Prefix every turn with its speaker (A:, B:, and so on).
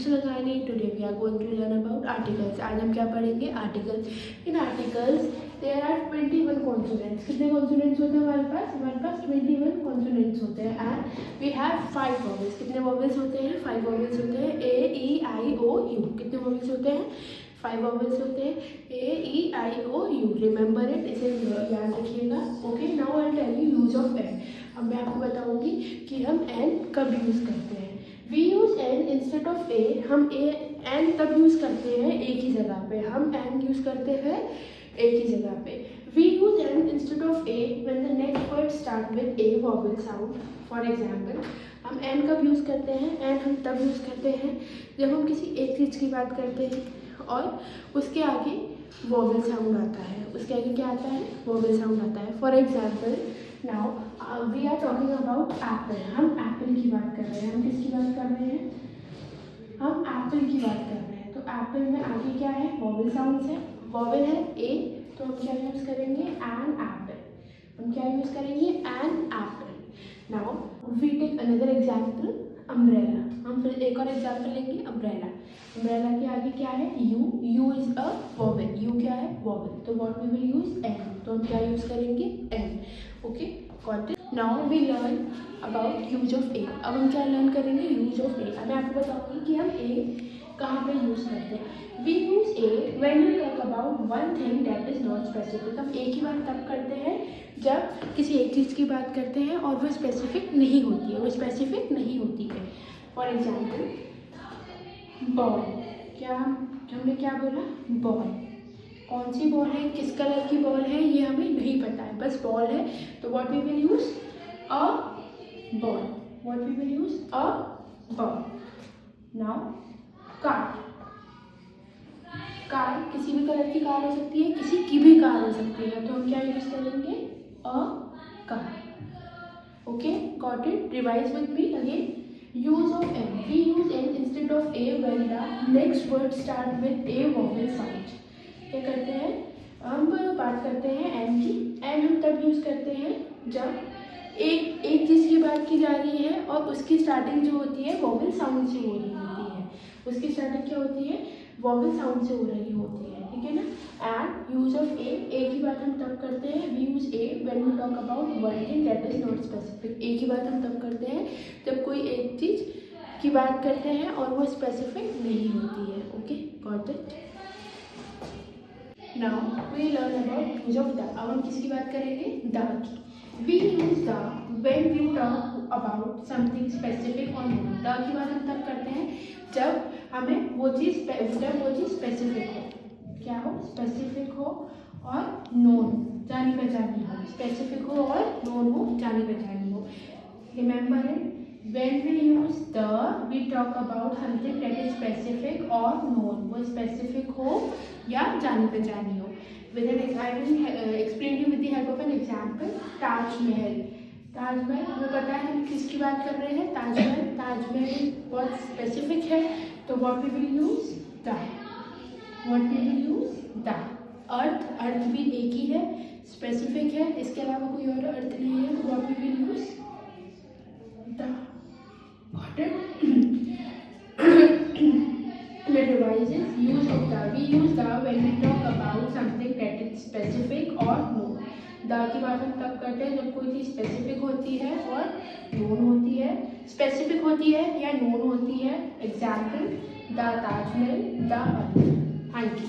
A: कुछ लगाने। Today we are going to learn about articles. आज हम क्या पढ़ेंगे? Articles. In articles there are 21 consonants. कितने कॉन्सोनेंट्स होते हैं हमारे पास? हमारे पास 21 कॉन्सोनेंट्स होते हैं एंड वी हैव 5 वॉवेल्स। कितने वॉवेल्स होते हैं? 5 वॉवेल्स होते हैं। A E I O you. कितने वॉवेल्स होते हैं? 5 वॉवेल्स होते हैं। A E I O U. Remember it, इसे याद रखिएगा। Okay, now I tell you use of an. अब मैं आपको बताऊंगी कि हम एन कब यूज़ करते हैं। We use an instead of A. हम एन तब यूज़ करते हैं एक ही जगह पे। हम एन यूज़ करते हैं एक ही जगह पे। We use an instead of a when the next word start with a vowel sound. For example, हम एन कब यूज़ करते हैं? एन हम तब यूज़ करते हैं जब हम किसी एक चीज़ की बात करते हैं और उसके आगे वॉवेल साउंड आता है। उसके आगे क्या आता है? वॉवेल साउंड आता है। For example, now we are talking about apple. हम एप्पल की बात कर रहे हैं। हम किसकी बात कर रहे हैं? हम एप्पल की बात कर रहे हैं। तो एप्पल में आगे क्या है? वॉवेल साउंड्स है। वॉवेल है ए, तो हम क्या यूज़ करेंगे? An apple. हम क्या यूज़ करेंगे? An apple. Now we take another example, umbrella. हम फिर एक और एग्जाम्पल लेंगे, अम्ब्रेला। अम्ब्रेला के आगे क्या है? U. U is a vowel. U क्या है? वॉवेल। तो what we will use? An. तो हम क्या यूज़ करेंगे? An. Okay, got it. Now we learn about use of A. अब हम क्या लर्न करेंगे? Use of A. अब मैं आपको बताऊंगी कि हम ए कहाँ पे यूज़ करते हैं। We use A when we talk about one thing that is not specific. हम ए की बात तब करते हैं जब किसी एक चीज़ की बात करते हैं और वो स्पेसिफिक नहीं होती है। वो स्पेसिफिक नहीं होती है। For example, ball. क्या हमने क्या बोला? बॉल। कौन सी बॉल है? किस कलर की बॉल है? ये हमें नहीं पता है, बस बॉल है। तो what we will use? A ball. What we will use? A ball. Now car. Car किसी भी कलर की कार हो सकती है, किसी की भी कार हो सकती है। तो हम क्या यूज करेंगे? A car. Okay, got it? Revise with me again. Use of an. We use an instead of a when the next word start with a vowel sound. क्या करते हैं? हम बात करते हैं एन की। एन हम तब यूज करते हैं जब एक चीज़ की बात की जा रही है और उसकी स्टार्टिंग जो होती है वॉवेल साउंड से हो रही होती है। उसकी स्टार्टिंग क्या होती है? वॉवेल साउंड से हो रही होती है। ठीक है ना? एंड यूज ऑफ ए की बात हम तब करते हैं। We use A when we talk about one thing that is not specific. A की बात हम तब करते हैं जब कोई एक चीज़ की बात करते हैं और वो स्पेसिफिक नहीं होती है। Okay, got it? Now we learn about use of the. अब हम किसकी बात करेंगे? द की। We use the when we talk about something specific और नोन। द की बात हम तब करते हैं जब हमें वो चीज़ स्पेसिफिक हो। क्या हो? स्पेसिफिक हो और नोन, जानी पहचानी हो। स्पेसिफिक हो और नोन हो, जानी पहचानी हो। Remember it, when we use the we talk about something that is specific or known। वो specific हो या जानी पहचानी हो। with an I will explain you with the help of an example। Taj Mahal. Taj Mahal हमें पता है हम किसकी बात कर रहे हैं? ताजमहल। ताजमहल बहुत स्पेसिफिक है, तो what we will use? the। what we will use? the। अर्थ भी एक ही है, स्पेसिफिक है, इसके अलावा कोई और अर्थ नहीं है, तो what we will use? the। Got it? Let revise it. Use of the. We use the when we talk about something that is specific or known। The की बात हम तब करते हैं जब कोई चीज़ स्पेसिफिक होती है और नोन होती है। स्पेसिफिक होती है या नोन होती है। Example, the Taj Mahal, the earth. Thank you.